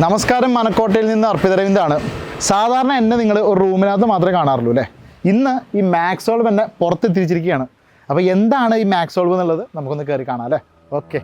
നമസ്കാരം, മനക്കോട്ടയിൽ നിന്ന് അർപ്പിതരവിന്ദാണ്. സാധാരണ എന്നെ നിങ്ങൾ ഒരു റൂമിനകത്ത് മാത്രമേ കാണാറുള്ളൂ അല്ലേ. ഇന്ന് ഈ മാക്സോൾവ് എന്നെ പുറത്തെത്തിച്ചിരിക്കുകയാണ്. അപ്പോൾ എന്താണ് ഈ മാക്സോൾവ് എന്നുള്ളത് നമുക്കൊന്ന് കയറി കാണാം അല്ലേ. ഓക്കെ.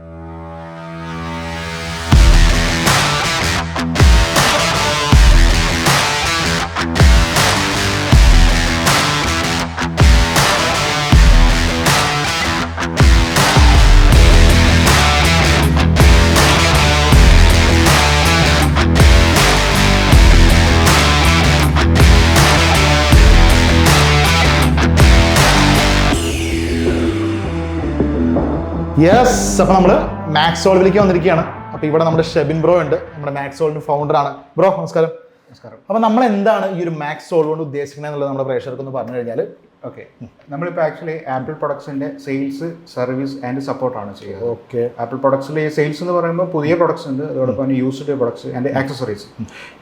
യെസ്, അപ്പോൾ നമ്മൾ മാക്സോൾവിലേക്ക് വന്നിരിക്കുകയാണ്. അപ്പോൾ ഇവിടെ നമ്മുടെ ഷെബിൻ ബ്രോ ഉണ്ട്, നമ്മുടെ മാക്സോൾവിൻ്റെ ഫൗണ്ടറാണ്. ബ്രോ നമസ്കാരം. നമസ്കാരം. അപ്പോൾ നമ്മൾ എന്താണ് ഈ ഒരു മാക്സോൾവ് കൊണ്ട് ഉദ്ദേശിക്കുന്നത് എന്നുള്ളത് നമ്മുടെ പ്രേക്ഷകർക്ക് ഒന്ന് പറഞ്ഞു കഴിഞ്ഞാൽ. ഓക്കെ, നമ്മളിപ്പോൾ ആക്ച്വലി ആപ്പിൾ പ്രൊഡക്ട്സിൻ്റെ സെയിൽസ്, സർവീസ് ആൻഡ് സപ്പോർട്ടാണ് ചെയ്യുന്നത്. ഓക്കെ. ആപ്പിൾ പ്രൊഡക്ട്സിൽ സെയിൽസ് എന്ന് പറയുമ്പോൾ പുതിയ പ്രൊഡക്ട്സ് ഉണ്ട്, അതോടൊപ്പം used products and accessories,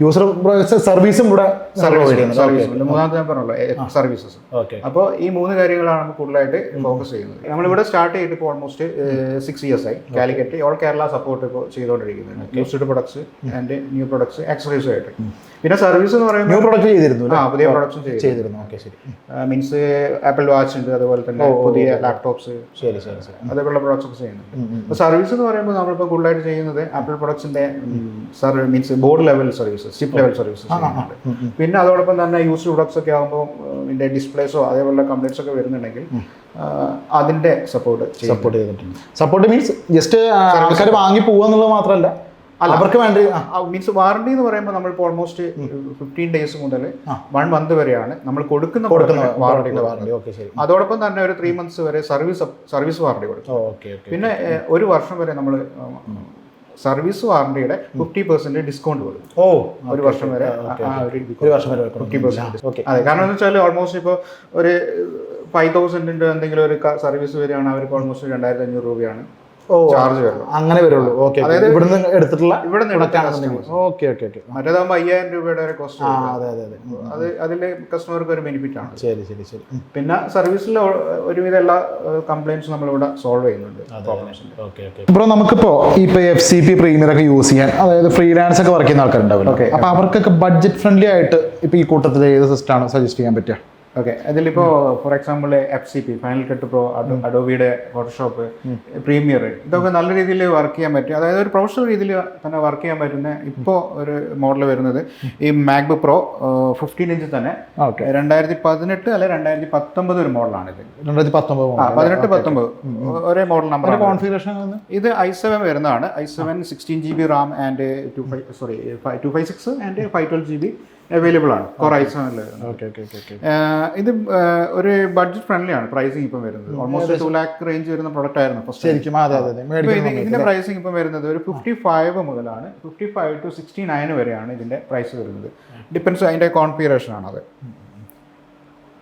user സർവീസും കൂടെ മൂന്നാമത്തെ ഞാൻ പറഞ്ഞല്ലോ സർവീസസ്. ഓക്കെ. അപ്പോൾ ഈ മൂന്ന് കാര്യങ്ങളാണ് നമ്മൾ കൂടുതലായിട്ട് ഫോക്കസ് ചെയ്യുന്നത്. നമ്മളിവിടെ സ്റ്റാർട്ട് ചെയ്തിട്ട് ഇപ്പോൾ ഓൾമോസ്റ്റ് 6 years ആയി. കാലിക്കറ്റ് ഓൾ കേരള സപ്പോർട്ട് ഇപ്പോൾ ചെയ്തുകൊണ്ടിരിക്കുന്നത് used products and new products accessories ആയിട്ട്. പിന്നെ സർവീസ് എന്ന് പറയുമ്പോൾ ന്യൂ പ്രൊഡക്റ്റ് ചെയ്തിരുന്നു. പുതിയ പ്രൊഡക്ട്സും ചെയ്തിരുന്നു. ഓക്കെ, ശരി. മീൻസ് ആപ്പിൾ വാച്ച് ഉണ്ട്, അതുപോലെ തന്നെ പുതിയ ലാപ്ടോപ്സ്, ശരി ശരി ശരി അതേപോലുള്ള പ്രൊഡക്ട്സ് ഒക്കെ ചെയ്യുന്നുണ്ട്. അപ്പോൾ സർവീസ് എന്ന് പറയുമ്പോൾ നമ്മളിപ്പോൾ കൂടുതലായിട്ട് ചെയ്യുന്നത് ആപ്പിൾ പ്രൊഡക്ട്സിന്റെ means board level services, chip level services ചെയ്യുന്നുണ്ട്. പിന്നെ അതോടൊപ്പം തന്നെ യൂസ്ഡ് പ്രൊഡക്ട്സ് ഒക്കെ ആകുമ്പോൾ ഇതിന്റെ ഡിസ്പ്ലേസോ അതേപോലുള്ള കംപ്ലൈൻറ്റ്സ് ഒക്കെ വരുന്നുണ്ടെങ്കിൽ അതിന്റെ സപ്പോർട്ട് ചെയ്തിട്ടുണ്ട്. സപ്പോർട്ട് മീൻസ് ജസ്റ്റ് ആൾക്കാർ വാങ്ങി പോവുക എന്നുള്ളത് മാത്രമല്ല, അവർക്ക് വേണ്ട മീൻസ് വാറണ്ടി എന്ന് പറയുമ്പോൾ നമ്മളിപ്പോൾ ഓൾമോസ്റ്റ് 15 days മുതൽ 1 month വരെയാണ് നമ്മൾ കൊടുക്കുന്ന വാറണ്ടി. അതോടൊപ്പം തന്നെ ഒരു 3 months വരെ സർവീസ് വാറണ്ടി കൊടുക്കും. പിന്നെ 1 വർഷം വരെ നമ്മൾ സർവീസ് വാറണ്ടിയുടെ 50% ഡിസ്കൗണ്ട് കൊടുക്കും. 1 വർഷം വരെ 50%. അതെ, കാരണം എന്ന് വെച്ചാൽ ഓൾമോസ്റ്റ് ഇപ്പോൾ ഒരു 5,000 എന്തെങ്കിലും ഒരു സർവീസ് വരികയാണ്, അവർക്ക് ഓൾമോസ്റ്റ് 2,500 രൂപയാണ് ചാർജ് വരുള്ളൂ. അങ്ങനെ വരുള്ളൂ. ഓക്കെ. അതായത് ഇവിടുന്ന് എടുത്തിട്ടുള്ള ഓക്കെ. മറ്റേതാകുമ്പോൾ 5,000 രൂപയുടെ ഒരു കോസ്റ്റ്. അത് അതിലെ കസ്റ്റമർക്ക് ഒരു ബെനിഫിറ്റ് ആണ്. ശരി ശരി ശരി. പിന്നെ സർവീസിൽ ഒരുവിധ എല്ലാ കംപ്ലൈൻറ്റ്സും നമ്മളിവിടെ സോൾവ് ചെയ്യുന്നുണ്ട്. ബ്രോ, നമുക്കിപ്പോൾ ഇപ്പോൾ FCP പ്രീമിയർ ഒക്കെ യൂസ് ചെയ്യാൻ, അതായത് ഫ്രീലാൻസ് ഒക്കെ വർക്ക് ചെയ്യുന്ന ആൾക്കാരുണ്ടാവില്ല. അപ്പോൾ അവർക്കൊക്കെ ബഡ്ജറ്റ് ഫ്രണ്ട്ലി ആയിട്ട് ഇപ്പോൾ ഈ കൂട്ടത്തിൽ ഏത് സിസ്റ്റമാണ് സജസ്റ്റ് ചെയ്യാൻ പറ്റുക? ഓക്കെ, അതിലിപ്പോൾ for example FCP, Final Cut Pro, അഡോബിയുടെ ഫോട്ടോഷോപ്പ്, പ്രീമിയർ, ഇതൊക്കെ നല്ല രീതിയിൽ വർക്ക് ചെയ്യാൻ പറ്റും. അതായത് ഒരു പ്രൊഫഷണൽ രീതിയിൽ തന്നെ വർക്ക് ചെയ്യാൻ പറ്റുന്ന ഇപ്പോൾ ഒരു മോഡൽ വരുന്നത് ഈ മാക്ബുക്ക് പ്രോ 15 inch തന്നെ 2018 അല്ലെ 2019 ഒരു മോഡലാണ്. ഇത് 2018-19 ഒരേ മോഡൽ നമ്പർ. കോൺഫിഗറേഷൻ ഇത് i7 വരുന്നതാണ്. i7 16 GB Ram and 256 and 512 GB available ആണ്. Core i7 ഇത് ഒരു ബഡ്ജറ്റ് ഫ്രണ്ട്ലി ആണ്. പ്രൈസിങ് ഇപ്പം വരുന്നത് ഓൾമോസ്റ്റ് 2 lakh റേഞ്ച് വരുന്ന പ്രൊഡക്റ്റ് ആയിരുന്നു ഇതിന്റെ പ്രൈസിങ് ഇപ്പം വരുന്നത് ഒരു 55 മുതലാണ് 55 to 69 വരെയാണ് ഇതിന്റെ പ്രൈസ് വരുന്നത്. ഡിപ്പെൻസ് അതിന്റെ കോൺഫിഗറേഷൻ ആണ്. അത്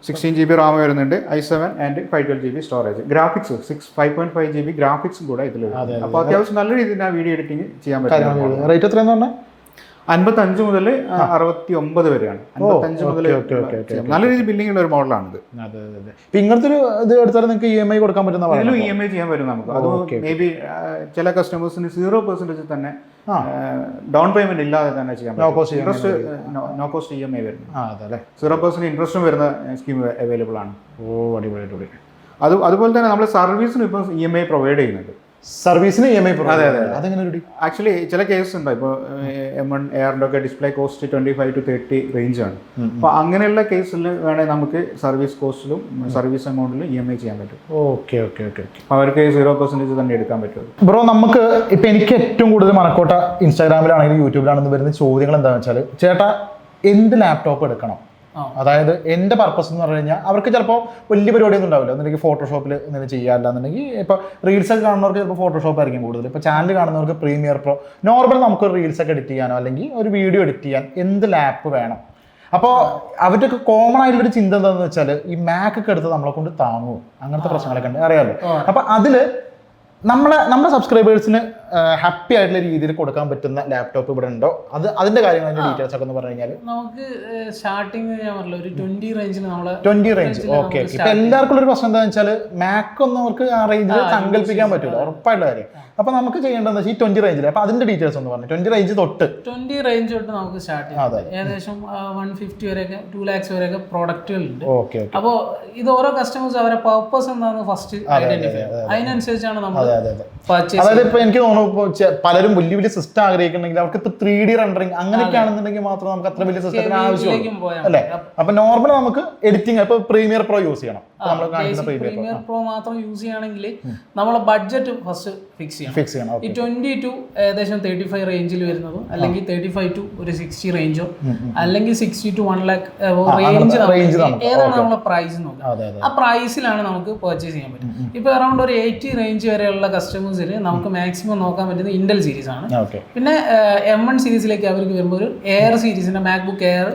16 GB റാം വരുന്നുണ്ട്, i7 and 512 GB storage. Graphics 5.5 GB ഗ്രാഫിക്സും കൂടെ ഇതിൽ വരുന്നത്. അപ്പോൾ അത്യാവശ്യം നല്ല രീതിയിൽ വീഡിയോ എഡിറ്റിംഗ് ചെയ്യാൻ പറ്റും. റേറ്റ് എത്രയാണെന്ന് പറഞ്ഞാൽ 55 മുതൽ 69 വരെയാണ്. 55 മുതൽ നല്ല രീതിയിൽ ബില്ലിംഗ് ഉള്ള ഒരു മോഡലാണിത്. ഇങ്ങനത്തെ ഒരു ഇത് എടുത്താൽ നിങ്ങൾക്ക് EMI കൊടുക്കാൻ പറ്റുന്ന EMI ചെയ്യാൻ പറ്റും നമുക്ക്. അത് മേ ബി ചില കസ്റ്റമേഴ്സിന് 0% തന്നെ ഡൗൺ പേയ്മെന്റ് ഇല്ലാതെ തന്നെ ചെയ്യാൻ പറ്റും. നോ കോസ്റ്റ് EMI വരുന്നത്. 0% ഇൻട്രസ്റ്റും വരുന്ന സ്കീം അവൈലബിൾ ആണ്. അടിപൊളി. അതുപോലെ തന്നെ നമ്മൾ സർവീസിന് ഇപ്പോൾ EMI പ്രൊവൈഡ് ചെയ്യുന്നുണ്ട്. സർവീസിന് EMI? അതെങ്ങനെ? ആക്ച്വലി ചില കേസസ് ഉണ്ട്. ഇപ്പോൾ M1 എയറിൻ്റെ ഒക്കെ ഡിസ്പ്ലേ കോസ്റ്റ് 25 to 30 റേഞ്ചാണ്. അപ്പോൾ അങ്ങനെയുള്ള കേസിൽ വേണമെങ്കിൽ നമുക്ക് സർവീസ് കോസ്റ്റിലും സർവീസ് എമൗണ്ടിലും EMI ചെയ്യാൻ പറ്റും. ഓക്കെ. അവർക്ക് 0% തന്നെ എടുക്കാൻ പറ്റും. ബ്രോ, നമുക്ക് ഇപ്പം എനിക്ക് ഏറ്റവും കൂടുതൽ മനക്കോട്ട ഇൻസ്റ്റാഗ്രാമിലാണെങ്കിലും യൂട്യൂബിലാണെങ്കിലും വരുന്ന ചോദ്യങ്ങൾ എന്താണെന്ന് വെച്ചാൽ, ചേട്ടാ എന്ത് ലാപ്ടോപ്പ് എടുക്കണം? അതായത് എൻ്റെ പർപ്പസ് എന്ന് പറഞ്ഞു കഴിഞ്ഞാൽ അവർക്ക് ചിലപ്പോൾ വലിയ പരിപാടിയൊന്നും ഉണ്ടാവില്ല. എന്നുണ്ടെങ്കിൽ ഫോട്ടോഷോപ്പിൽ എന്തെങ്കിലും ചെയ്യാറില്ല എന്നുണ്ടെങ്കിൽ ഇപ്പോൾ റീൽസൊക്കെ കാണുന്നവർക്ക് ചിലപ്പോൾ ഫോട്ടോഷോപ്പ് ആയിരിക്കും കൂടുതൽ. ഇപ്പോൾ ചാനൽ കാണുന്നവർക്ക് പ്രീമിയർ പ്രോ, നോർമൽ നമുക്കൊരു റീൽസൊക്കെ എഡിറ്റ് ചെയ്യാനോ അല്ലെങ്കിൽ ഒരു വീഡിയോ എഡിറ്റ് ചെയ്യാൻ എന്ത് ലാപ്പ് വേണം? അപ്പോൾ അവരുടെയൊക്കെ കോമൺ ആയിട്ടുള്ളൊരു ചിന്ത എന്താണെന്ന് വെച്ചാൽ ഈ മാക്കൊക്കെ എടുത്ത് നമ്മളെ കൊണ്ട് താങ്ങുമോ, അങ്ങനത്തെ പ്രശ്നങ്ങളൊക്കെ ഉണ്ട്, അറിയാമല്ലോ. അപ്പോൾ അതിൽ നമ്മുടെ സബ്സ്ക്രൈബേഴ്സിന് ഹാപ്പി ആയിട്ടുള്ള രീതിയിൽ കൊടുക്കാൻ പറ്റുന്ന ലാപ്ടോപ്പ് ഇവിടെ ഉണ്ടോ, അതിന്റെ കാര്യങ്ങൾ അതിന്റെ ഡീറ്റെയിൽസ് ഒക്കെ ഒന്ന് പറഞ്ഞു കഴിഞ്ഞാൽ. നമുക്ക് സ്റ്റാർട്ടിങ് ഞാൻ പറഞ്ഞില്ല ഒരു 20 റേഞ്ചിൽ നമ്മള് 20 റേഞ്ച്. ഓക്കെ. ഇപ്പൊ എല്ലാവർക്കും ഒരു പ്രശ്നം എന്താണെന്ന് വെച്ചാൽ മാക് ഒന്നും അവർക്ക് ആ റേഞ്ചിൽ സങ്കല്പിക്കാൻ പറ്റില്ല, ഉറപ്പായിട്ടുള്ള കാര്യം. അപ്പൊ നമുക്ക് ചെയ്യേണ്ടത് ഈ 20 റേഞ്ചിൽ, അപ്പൊ അതിന്റെ ഡീറ്റെയിൽസ് ഒന്ന് പറഞ്ഞു. 20 റേഞ്ച് തൊട്ട് 20 റേഞ്ച് തൊട്ട് നമുക്ക് സ്റ്റാർട്ട് ചെയ്യാം. ഏകദേശം 150 വരെയൊക്കെ 2 lakhs വരെയൊക്കെ പ്രൊഡക്റ്റുകളുണ്ട്. ഓക്കെ. അപ്പോൾ ഇത് ഓരോ കസ്റ്റമേഴ്സ് അവരെ പർപ്പസ് എന്താണെന്ന് ഫസ്റ്റ് ഐഡന്റിഫൈ ചെയ്യും. അതിനനുസരിച്ചാണ് നമ്മൾ പർച്ചേസ്. അതായത് ഇപ്പൊ എനിക്ക് തോന്നുന്നു ഇപ്പൊ പലരും വലിയ വലിയ സിസ്റ്റം ആഗ്രഹിക്കുന്നുണ്ടെങ്കിൽ അവർക്ക് ഇപ്പൊ 3D റെൻഡറിങ് അങ്ങനെയൊക്കെ ആണെന്നുണ്ടെങ്കിൽ മാത്രം നമുക്ക് അത്ര വലിയ സിസ്റ്റത്തിന് ആവശ്യമുള്ളൂ അല്ലേ. അപ്പൊ നോർമൽ നമുക്ക് എഡിറ്റിംഗ് ഇപ്പൊ പ്രീമിയർ പ്രോ യൂസ് ചെയ്യണം. പ്രീമിയർ പ്രോ മാത്രം യൂസ് ചെയ്യുകയാണെങ്കിൽ നമ്മളെ ബഡ്ജറ്റ് ഫസ്റ്റ് ഫിക്സ് ചെയ്യണം. ഈ 20 to ഏകദേശം 35 റേഞ്ചിൽ വരുന്നതും അല്ലെങ്കിൽ 35 to ഒരു 60 റേഞ്ചോ അല്ലെങ്കിൽ 60 to 1 lakh റേഞ്ച് ഏതാണ് നമ്മളെ പ്രൈസ് നോക്കുക. ആ പ്രൈസിലാണ് നമുക്ക് പർച്ചേസ് ചെയ്യാൻ പറ്റും. ഇപ്പൊ അറൗണ്ട് ഒരു 80 റേഞ്ച് വരെയുള്ള കസ്റ്റമേഴ്സിൽ നമുക്ക് മാക്സിമം നോക്കാൻ പറ്റുന്നത് ഇന്റൽ സീരീസ് ആണ്. പിന്നെ M1 സീരീസിലേക്ക് അവർക്ക് വരുമ്പോൾ ഒരു എയർ സീരീസിന്റെ മാക്ബുക്ക് എയർ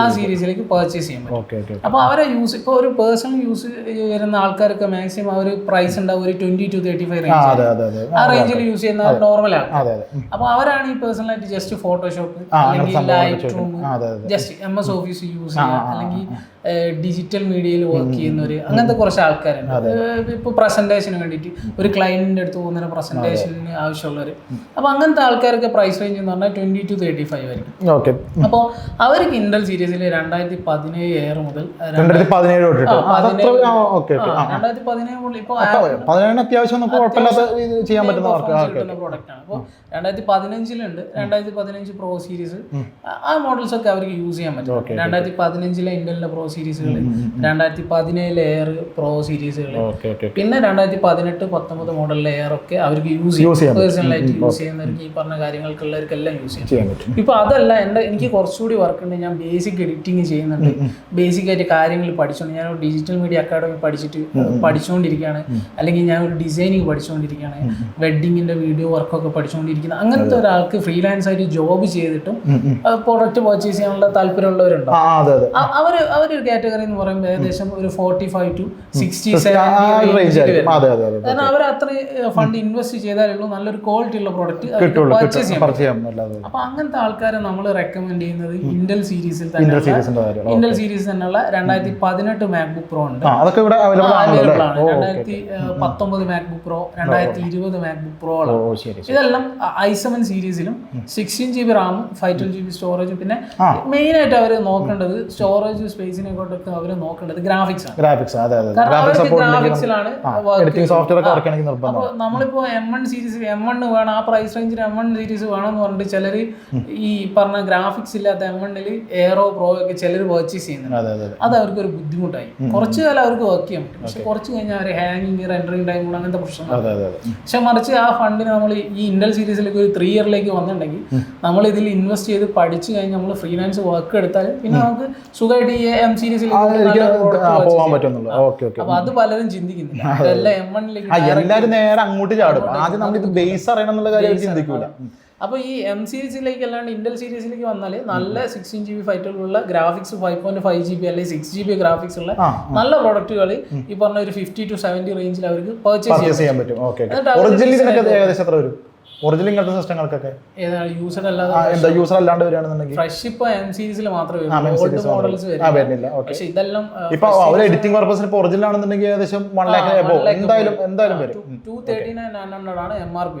ആ സീരീസിലേക്ക് പർച്ചേസ് ചെയ്യാൻ പറ്റും. അപ്പൊ അവരെ യൂസ് ഇപ്പൊ ഒരു പേഴ്സണൽ യൂസ് വരുന്ന ആൾക്കാരൊക്കെ മാക്സിമം അവർ പ്രൈസ് ഉണ്ടാവും ഒരു 20 to 35 റേഞ്ച്, ആ റേഞ്ചിൽ യൂസ് ചെയ്യുന്ന നോർമൽ ആണ്. അപ്പൊ അവരാണ് ഈ പേഴ്സണലായിട്ട് ജസ്റ്റ് ഫോട്ടോഷോപ്പ് അല്ലെങ്കിൽ light room, just MS office use ചെയ്യുക, അല്ലെങ്കിൽ ഡിജിറ്റൽ മീഡിയയിൽ വർക്ക് ചെയ്യുന്നവര്, അങ്ങനത്തെ കുറച്ച് ആൾക്കാരുണ്ട്. ഇപ്പൊ പ്രസന്റേഷന് വേണ്ടിയിട്ട് ഒരു ക്ലയന്റിന്റെ അടുത്ത് പോകുന്ന പ്രസന്റേഷന് ആവശ്യമുള്ളവർ. അപ്പൊ അങ്ങനത്തെ ആൾക്കാരൊക്കെ പ്രൈസ് റേഞ്ച് എന്ന് പറഞ്ഞാൽ 20 to 35 ആയിരിക്കും. അപ്പോൾ അവർക്ക് ഇന്റൽ സീരീസിൽ 2017 എയർ മുതൽ 2017 മുതൽ ഇപ്പൊ ചെയ്യാൻ പറ്റുന്ന പ്രോഡക്റ്റ് ആണ്. അപ്പോൾ 2015 2015 പ്രോ സീരീസ് ആ മോഡൽസ് ഒക്കെ അവർക്ക് യൂസ് ചെയ്യാൻ പറ്റും. 2015 ഇന്റലിന്റെ പ്രോ സീരീസുകൾ, 2017 എയർ പ്രോ സീരീസുകൾ, പിന്നെ 2018-19 മോഡലിലെ എയർ ഒക്കെ അവർക്ക് യൂസ് ചെയ്യാം. പേഴ്സണലായിട്ട് യൂസ് ചെയ്യുന്നവർക്ക് ഈ പറഞ്ഞ കാര്യങ്ങൾക്കുള്ളവർക്കെല്ലാം യൂസ് ചെയ്യാൻ പറ്റും. ഇപ്പൊ അതല്ല എനിക്ക് കുറച്ചുകൂടി വർക്ക് ഉണ്ട്. ഞാൻ ബേസിക് എഡിറ്റിംഗ് ചെയ്യുന്നുണ്ട്, ബേസിക് ആയിട്ട് കാര്യങ്ങൾ പഠിച്ചുകൊണ്ട് ഞാൻ ഒരു ഡിജിറ്റൽ മീഡിയ അക്കാഡമി പഠിച്ചുകൊണ്ടിരിക്കുകയാണ്, അല്ലെങ്കിൽ ഞാൻ ഒരു ഡിസൈനിങ് പഠിച്ചുകൊണ്ടിരിക്കുകയാണ്, വെഡിങ്ങിന്റെ വീഡിയോ വർക്കൊക്കെ പഠിച്ചുകൊണ്ടിരിക്കുന്ന അങ്ങനത്തെ ഒരാൾക്ക് ഫ്രീലാൻസ് ആയിട്ട് ജോബ് ചെയ്തിട്ടും പ്രൊഡക്റ്റ് പർച്ചേസ് ചെയ്യാനുള്ള താല്പര്യമുള്ളവരുണ്ടോ? അവരൊരു കാറ്റഗറി എന്ന് പറയുമ്പോൾ ഏകദേശം ഒരു 45 to 60 കാരണം അവർ അത്ര ഫണ്ട് ഇൻവെസ്റ്റ് ചെയ്താലുള്ളൂ നല്ലൊരു ക്വാളിറ്റി ഉള്ള പ്രൊഡക്റ്റ് പർച്ചേസ് ചെയ്യാം. അപ്പൊ അങ്ങനത്തെ ആൾക്കാരെ നമ്മൾ റെക്കമെൻഡ് ചെയ്യുന്നത് ഇന്റൽ സീരീസിൽ തന്നെയുള്ള 2018 മാക്ബുക്ക് പ്രോ ഉണ്ട്, അവൈലബിൾ ആണ്. 2019 മാക്ബുക്ക് പ്രോ, 2020 മാക്ബുക്ക് പ്രോ ആണ്. ഇതെല്ലാം i7 സീരീസിലും 16 GB റാമും 512 GB സ്റ്റോറേജും. പിന്നെ മെയിൻ ആയിട്ട് അവർ നോക്കേണ്ടത് സ്റ്റോറേജ് സ്പേസിനെ കൊണ്ടൊക്കെ അവർ നോക്കേണ്ടത് ഗ്രാഫിക്സിലാണ്. ഗ്രാഫിക്സിലാണ് അപ്പോൾ നമ്മളിപ്പോ M1 സീരീസ് M1 വേണം, ആ പ്രൈസ് റേഞ്ചിൽ M1 സീരീസ് വേണം എന്ന് പറഞ്ഞിട്ട് ചിലർ ഈ പറഞ്ഞ ഗ്രാഫിക്സ് ഇല്ലാത്ത M1 എയറോ പ്രോ ഒക്കെ ചിലർ പർച്ചേസ് ചെയ്യുന്നുണ്ട്. അത് അവർക്ക് ഒരു ബുദ്ധിമുട്ടായി. കുറച്ച് കാലം അവർക്ക് വർക്ക് ചെയ്യാൻ പറ്റും, പക്ഷെ കുറച്ച് കഴിഞ്ഞാൽ അവർ ഹാങ്ങിങ്, റെൻഡറിങ് ടൈം കൂടെ അങ്ങനത്തെ പ്രശ്നങ്ങൾ. പക്ഷെ മറിച്ച് ആ ഫണ്ടിന് നമ്മൾ ഈ ഇന്റൽ സീരീസിലേക്ക് ഒരു 3 ഇയറിലേക്ക് വന്നിട്ടുണ്ടെങ്കിൽ നമ്മൾ ഇതിൽ ഇൻവെസ്റ്റ് ചെയ്ത് പഠിച്ചു കഴിഞ്ഞ് നമ്മൾ ഫ്രീലാൻസ് വർക്ക് എടുത്താൽ പിന്നെ നമുക്ക് സുഖമായിട്ട് ഈ M സീരീസിലേക്ക് പോകാൻ പറ്റുന്നുള്ളൂ. അപ്പൊ അത് പലരും ചിന്തിക്കുന്നില്ല. അതെല്ലാം എല്ലാവരും നേരെ അങ്ങോട്ട് ചാടും. ആദ്യം നമ്മൾ ഇത് ബേസ് അറിയണം എന്നുള്ള കാര്യം ചിന്തിക്കൂല. അപ്പൊ ഈ M സീരീസിലേക്ക് അല്ലാണ്ട് ഇന്റൽ സീരീസിലേക്ക് വന്നാൽ നല്ല 16 GB ഫൈറ്ററുള്ള ഗ്രാഫിക്സ്, 5.5 GB അല്ലെങ്കിൽ 6 GB ഗ്രാഫിക്സ് ഉള്ള നല്ല പ്രൊഡക്റ്റുകൾ ഈ പറഞ്ഞ ഒരു 50 to 70 റേഞ്ചിൽ അവർക്ക് പർച്ചേസ് ചെയ്യാൻ പറ്റും. ഒറിജിനൽ ഇങ്ങനത്തെ സിസ്റ്റങ്ങൾക്കൊക്കെ യൂസർ അല്ലാണ്ട് വരികയാണെന്നുണ്ടെങ്കിൽ ഫ്രഷ് ഇപ്പൊ M സീരീസിൽ മാത്രമേ മോഡൽസ് വരുന്നില്ല. പക്ഷെ ഇതെല്ലാം ഇപ്പൊ എഡിറ്റിംഗ് പർപ്പസിന് ഒറിജിനൽ ആണെന്നുണ്ടെങ്കിൽ ഏകദേശം 1 lakh എന്തായാലും വരും. 239,900 ആണ് MRP.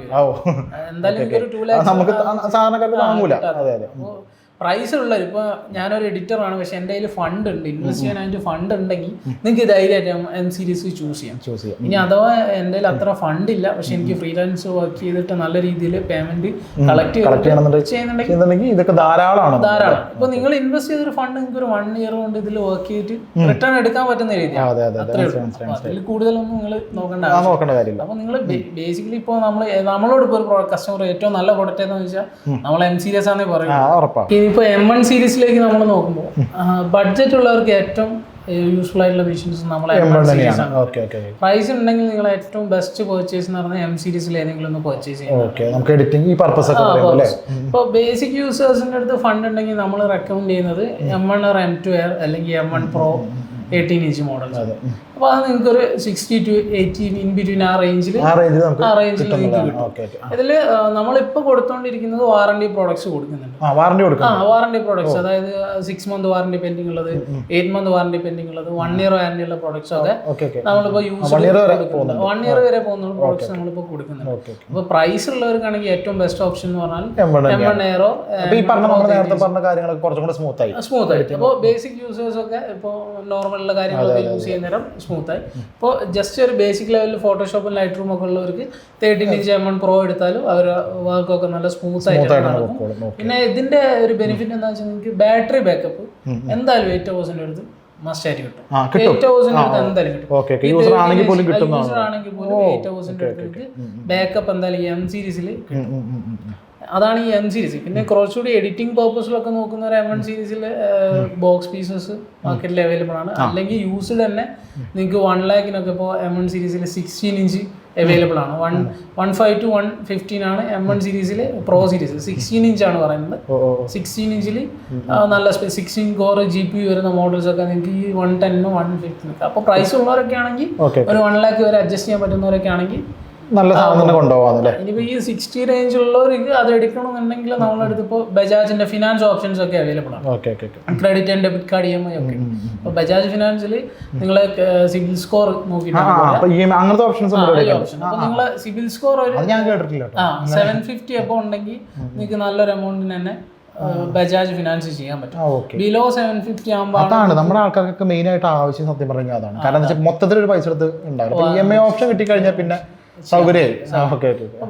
എന്തായാലും 2 lakhs നമുക്ക് സാധാരണക്കാർക്ക് വാങ്ങൂല. പ്രൈസ് ഉള്ളത്. ഇപ്പോൾ ഞാനൊരു എഡിറ്ററാണ്, പക്ഷെ എൻ്റെ കയ്യിൽ ഫണ്ട് ഉണ്ട്, ഇൻവെസ്റ്റ് ചെയ്യാനായിട്ട് ഫണ്ട് ഉണ്ടെങ്കിൽ നിങ്ങൾക്ക് ധൈര്യമായിട്ട് M സീരീസ് ചൂസ് ചെയ്യാം. ഇനി അഥവാ എൻ്റെ കയ്യിൽ അത്ര ഫണ്ട് ഇല്ല, പക്ഷെ എനിക്ക് ഫ്രീലാൻസ് വർക്ക് ചെയ്തിട്ട് നല്ല രീതിയിൽ പേയ്മെന്റ് കളക്ട് ചെയ്യുന്നുണ്ടെങ്കിൽ ഇതൊക്കെ ധാരാളം. ഇപ്പൊ നിങ്ങൾ ഇൻവെസ്റ്റ് ചെയ്തൊരു ഫണ്ട് നിങ്ങൾക്ക് ഒരു 1 year കൊണ്ട് ഇതിൽ വർക്ക് ചെയ്തിട്ട് റിട്ടേൺ എടുക്കാൻ പറ്റുന്ന രീതിയാണ്. അതിൽ കൂടുതലൊന്നും നിങ്ങൾ നോക്കേണ്ട കാര്യമില്ല. അപ്പൊ നിങ്ങൾ ബേസിക്കലി ഇപ്പോൾ നമ്മളോട് ഇപ്പോൾ ഒരു കസ്റ്റമർ ഏറ്റവും നല്ല പ്രൊഡക്റ്റ് എന്ന് വെച്ചാൽ നമ്മൾ M സീരീസ് ആണെന്ന് പറയും. ഇപ്പോൾ M1 സീരീസിലേക്ക് നമ്മൾ നോക്കുമ്പോൾ ബഡ്ജറ്റ് ഉള്ളവർക്ക് ഏറ്റവും യൂസ്ഫുൾ ആയിട്ടുള്ള മെഷീൻസ് നമ്മളെ പ്രൈസ് ഉണ്ടെങ്കിൽ നിങ്ങൾ ഏറ്റവും ബെസ്റ്റ് പർച്ചേസ് എന്ന് പറഞ്ഞാൽ M സീരീസിൽ ഏതെങ്കിലും ഒന്ന് പർച്ചേസ് ചെയ്യാം. ഇപ്പോൾ ബേസിക് യൂസേഴ്സിൻ്റെ അടുത്ത് ഫണ്ട് ഉണ്ടെങ്കിൽ നമ്മൾ റെക്കമെൻഡ് ചെയ്യുന്നത് M1 or M2 Air അല്ലെങ്കിൽ M1 Pro 18 inch മോഡൽസ്. അപ്പോൾ അത് നിങ്ങൾക്ക് ഒരു 60 to 80 ഇൻ ബിറ്റ്വീൻ ആ റേഞ്ചിൽ ഓക്കെ ഇതിൽ നമ്മളിപ്പോൾ കൊടുത്തുകൊണ്ടിരിക്കുന്നത് വാറണ്ടി പ്രോഡക്ട്സ് കൊടുക്കുന്നുണ്ട്. വാറണ്ടി പ്രോഡക്ട്സ്, അതായത് 6 month വാറണ്ടി പെൻഡിങ് ഉള്ളത്, 8 month വാറണ്ടി പെൻഡിങ് ഉള്ളത്, 1 year വാറണ്ടി ഉള്ള പ്രോഡക്ട്സ് ഒക്കെ നമ്മളിപ്പോൾ യൂസ് 1 year വരെ പോകുന്ന പ്രോഡക്ട്സ് നമ്മളിപ്പോൾ കൊടുക്കുന്നുണ്ട്. അപ്പോൾ പ്രൈസ് ഉള്ളവർക്കാണെങ്കിൽ ഏറ്റവും ബെസ്റ്റ് ഓപ്ഷൻ എന്ന് പറഞ്ഞാൽ M1 Aero സ്മൂത്ത് ആയിട്ട്. ഇപ്പോൾ ബേസിക് യൂസേഴ്സ് ഒക്കെ ഇപ്പോൾ നോർമലുള്ള കാര്യങ്ങളൊക്കെ യൂസ് ചെയ്യുന്ന നേരം സ്മൂത്ത് ആയി. ഇപ്പോൾ ജസ്റ്റ് ഒരു ബേസിക് ലെവലിൽ ഫോട്ടോഷോപ്പും ലൈറ്റ് റൂം ഒക്കെ ഉള്ളവർക്ക് 13" M1 Pro എടുത്താലും അവർ വർക്കൊക്കെ നല്ല സ്മൂത്ത് ആയിട്ട് നടക്കും. പിന്നെ ഇതിന്റെ ഒരു ബെനിഫിറ്റ് എന്താ വെച്ചാൽ നിങ്ങൾക്ക് ബാറ്ററി ബാക്കപ്പ് എന്തായാലും 8 hours അടുത്ത് മസ്റ്റ് ആയിട്ട് കിട്ടും. 8 hours അടുത്ത് എന്തായാലും കിട്ടും. യൂസർ ആണെങ്കിൽ പോലും 8 hours അടുത്ത് ബാക്കപ്പ് എന്തായാലും ഈ M സീരീസിൽ കിട്ടും. അതാണ് ഈ M സീരീസ്. പിന്നെ കുറച്ചുകൂടി എഡിറ്റിംഗ് പർപ്പസിലൊക്കെ നോക്കുന്ന ഒരു M1 സീരീസിൽ ബോക്സ് പീസസ് മാർക്കറ്റിൽ അവൈലബിൾ ആണ്. അല്ലെങ്കിൽ യൂസ്ഡ് തന്നെ നിങ്ങൾക്ക് 1 lakhനൊക്കെ ഇപ്പോൾ M1 സീരീസിൽ 16 inch അവൈലബിൾ ആണ്. 1.5 to 1.15 ആണ് M1 സീരീസിൽ പ്രോ സീരീസിൽ. 16 inch ആണ് പറയുന്നത്. 16 inch നല്ല 16 core GPU വരുന്ന മോഡൽസ് ഒക്കെ നിങ്ങൾക്ക് ഈ 110 115. അപ്പോൾ പ്രൈസ് ഉള്ളവരൊക്കെ ആണെങ്കിൽ ഒരു 1 lakh വരെ അഡ്ജസ്റ്റ് ചെയ്യാൻ പറ്റുന്നവരൊക്കെ ആണെങ്കിൽ നല്ല സാധനം കൊണ്ടുപോകാം. ഇനിയിപ്പോൾ ഈ 60 range ഉള്ളവർക്ക് അത് എടുക്കണമെന്നുണ്ടെങ്കിൽ നമ്മളടുത്ത് ഇപ്പോൾ ബജാജിന്റെ ഫിനാൻസ് ഓപ്ഷൻസ് ഒക്കെ അവൈലബിൾ ആണ്. Credit and debit card EMI ഒക്കെ. അപ്പോൾ ബജാജ് ഫിനാൻസിൽ നിങ്ങളെ സിബിൽ സ്കോർ നോക്കിയിട്ടാണ് അപ്പോൾ നിങ്ങളെ സിബിൽ സ്കോർ ഒരു 750 എബോ ഉണ്ടെങ്കിൽ നിങ്ങൾക്ക് നല്ലൊരു എമൗണ്ടിന് തന്നെ ബജാജ് ഫിനാൻസ് ചെയ്യാൻ പറ്റും. ബിലോ 750 ആകുമ്പോൾ അതാണ് നമ്മുടെ ആൾക്കാർക്ക് മെയിൻ ആയിട്ട് ആവശ്യം. സത്യം പറഞ്ഞാൽ അതാണ്. കാരണം മൊത്തത്തിൽ ഒരു പൈസ എടുത്ത് ഉണ്ടാവും. EMI ഓപ്ഷൻ കിട്ടിക്കഴിഞ്ഞാൽ പിന്നെ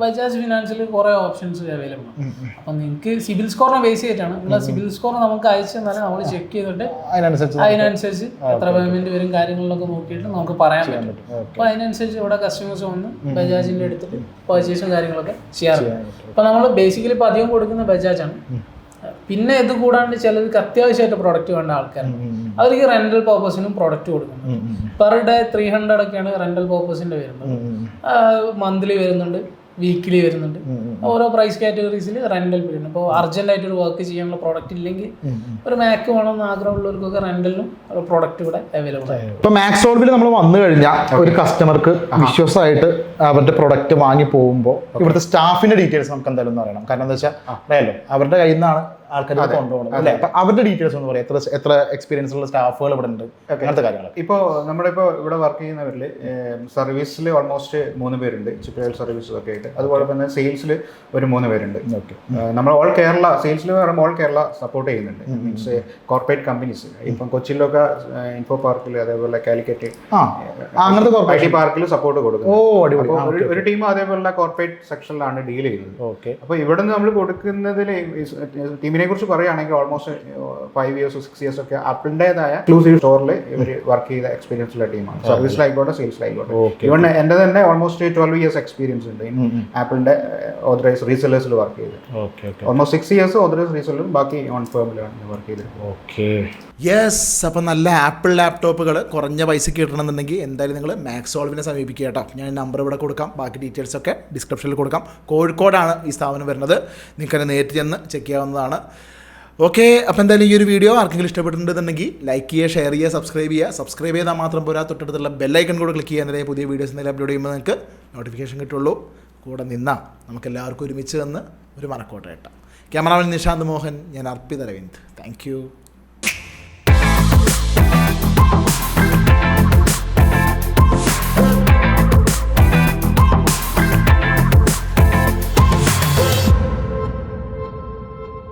ബജാജ് ഫിനാൻസിൽ കുറെ ഓപ്ഷൻസ് അവൈലബിൾ ആണ്. അപ്പൊ നിങ്ങൾക്ക് സിബിൽ സ്കോറിനെ ബേസ് ചെയ്തിട്ടാണ്. നിങ്ങളെ സിബിൽ സ്കോർ നമുക്ക് അയച്ചു തന്നാലും നമ്മൾ ചെക്ക് ചെയ്തിട്ട് അതിനനുസരിച്ച് എത്ര പേയ്മെന്റ് വരും കാര്യങ്ങളിലൊക്കെ നോക്കിയിട്ട് നമുക്ക് പറയാൻ പറ്റും. അപ്പൊ അതിനനുസരിച്ച് ഇവിടെ കസ്റ്റമേഴ്സ് വന്ന് ബജാജിന്റെ എടുത്തിട്ട് പർച്ചേസും കാര്യങ്ങളൊക്കെ ചെയ്യാറുണ്ട്. അപ്പൊ നമ്മൾ ബേസിക്കലി ഇപ്പൊ അധികം കൊടുക്കുന്ന ബജാജാണ്. പിന്നെ ഇത് കൂടാണ്ട് ചിലർക്ക് അത്യാവശ്യമായിട്ട് പ്രൊഡക്റ്റ് വേണ്ട ആൾക്കാരാണ്. അവർക്ക് റെന്റൽ പർപ്പസിനും പ്രൊഡക്റ്റ് കൊടുക്കുന്നത്. പെർ ഡേ 300 ഒക്കെയാണ് റെന്റൽ പർപ്പസിന്റെ വരുന്നത്. മന്ത്ലി വരുന്നുണ്ട്, വീക്കിലി വരുന്നുണ്ട്. ഓരോ പ്രൈസ് കാറ്റഗറീസിൽ റെന്റൽ വരുന്നുണ്ട്. ഇപ്പോൾ അർജന്റ് ആയിട്ട് ഒരു വർക്ക് ചെയ്യാനുള്ള പ്രോഡക്റ്റ് ഇല്ലെങ്കിൽ ഒരു മാക്ക് വേണമെന്ന് ആഗ്രഹമുള്ളവർക്കൊക്കെ റെന്റലിനും ഒരു പ്രോഡക്റ്റ് ഇവിടെ അവൈലബിൾ ആണ്. ഇപ്പോൾ മാക്സോൾവിൽ നമ്മൾ വന്നു കഴിഞ്ഞാൽ ഒരു കസ്റ്റമർക്ക് വിശ്വാസമായിട്ട് അവരുടെ പ്രൊഡക്റ്റ് വാങ്ങി പോകുമ്പോൾ ഇവിടുത്തെ സ്റ്റാഫിന്റെ ഡീറ്റെയിൽസ് നമുക്ക് എന്തായാലും ഒന്ന് അറിയണം. കാരണം എന്താ വെച്ചാൽ അറിയാലോ അവരുടെ കയ്യിൽ നിന്നാണ് ആൾക്കാർ കൊണ്ടുപോകണം അല്ലേ. അപ്പം അവരുടെ ഡീറ്റെയിൽസ് ഒന്ന് പറയാം. എത്ര എക്സ്പീരിയൻസ് ഉള്ള സ്റ്റാഫുകൾ ഇവിടെ ഉണ്ട്, അങ്ങനത്തെ കാര്യങ്ങൾ. ഇപ്പോൾ നമ്മളിപ്പോൾ ഇവിടെ വർക്ക് ചെയ്യുന്നവരിൽ സർവീസിൽ ഓൾമോസ്റ്റ് 3 പേരുണ്ട്, ചിപ്പ് സർവീസസ് ഒക്കെ ആയിട്ട്. അതുപോലെ തന്നെ സെയിൽസിൽ ഒരു 3 പേരുണ്ട്. നമ്മൾ ഓൾ കേരള സെയിൽസിൽ പറയുമ്പോൾ ഓൾ കേരള സപ്പോർട്ട് ചെയ്യുന്നുണ്ട്. മീൻസ് കോർപ്പറേറ്റ് കമ്പനീസ് ഇപ്പം കൊച്ചിയിലൊക്കെ ഇൻഫോ പാർക്കിൽ, അതേപോലെ കാലിക്കറ്റ് അങ്ങനത്തെ IT പാർക്കിൽ സപ്പോർട്ട് കൊടുക്കും. ഒരു ടീം അതേപോലെ കോർപ്പറേറ്റ് സെക്ഷനിലാണ് ഡീൽ ചെയ്യുന്നത്. അപ്പോൾ ഇവിടെ നിന്ന് നമ്മൾ കൊടുക്കുന്നതിൽ ടീമിനെ കുറിച്ച് പറയുകയാണെങ്കിൽ ഓൾമോസ്റ്റ് 5 years 6 years ഒക്കെ ആപ്പിളിൻ്റെതായ എക്സ്ക്ലൂസീവ് സ്റ്റോറിൽ ഇവർ വർക്ക് ചെയ്ത എക്സ്പീരിയൻസ് ഉള്ള ടീമാണ്. സർവീസിലായിക്കോട്ടെ സെയിൽസിലായിക്കോട്ടെ. ഇവൺ എൻ്റെ തന്നെ ഓൾമോസ്റ്റ് 12 years എക്സ്പീരിയൻസ് ഉണ്ട് ആപ്പിളിൻ്റെ ഓതറൈസ് റീസെല്ലേഴ്സിൽ വർക്ക് ചെയ്ത്. ഓൾമോസ്റ്റ് 6 years ഓതറൈസ് റീസെല്ലും ബാക്കി ഓൺ ഫേമിലാണ് വർക്ക് ചെയ്തത്. യെസ്, അപ്പം നല്ല ആപ്പിൾ ലാപ്ടോപ്പുകൾ കുറഞ്ഞ പൈസയ്ക്ക് കിട്ടണമെന്നുണ്ടെങ്കിൽ എന്തായാലും നിങ്ങൾ മാക്സോൾവിനെ സമീപിക്കുക കേട്ടോ. ഞാൻ നമ്പർ ഇവിടെ കൊടുക്കാം, ബാക്കി ഡീറ്റെയിൽസൊക്കെ ഡിസ്ക്രിപ്ഷനിൽ കൊടുക്കാം. കോഴിക്കോടാണ് ഈ സ്ഥാപനം വരുന്നത്. നിങ്ങൾക്കത് നേരിട്ട് ചെന്ന് ചെക്ക് ചെയ്യാവുന്നതാണ്. ഓക്കെ, അപ്പോൾ എന്തായാലും ഈ ഒരു വീഡിയോ ആർക്കെങ്കിലും ഇഷ്ടപ്പെട്ടിട്ടുണ്ടെന്നുണ്ടെങ്കിൽ ലൈക്ക് ചെയ്യുക, ഷെയർ ചെയ്യുക, സബ്സ്ക്രൈബ് ചെയ്താൽ മാത്രം പോരാ, തൊട്ടടുത്തുള്ള ബെല്ലൈക്കൺ കൂടെ ക്ലിക്ക് ചെയ്യാൻ പുതിയ വീഡിയോസ് എന്തെങ്കിലും അപ്ലോഡ് ചെയ്യുമ്പോൾ നിങ്ങൾക്ക് നോട്ടിഫിക്കേഷൻ കിട്ടുള്ളൂ. കൂടെ നിന്നാൽ നമുക്കെല്ലാവർക്കും ഒരുമിച്ച് നിന്ന് ഒരു മറക്കോട്ടെ കേട്ടോ. ക്യാമറാമാൻ നിഷാന്ത് മോഹൻ, ഞാൻ അർപ്പിത് അരവിന്ദ്. Thank you.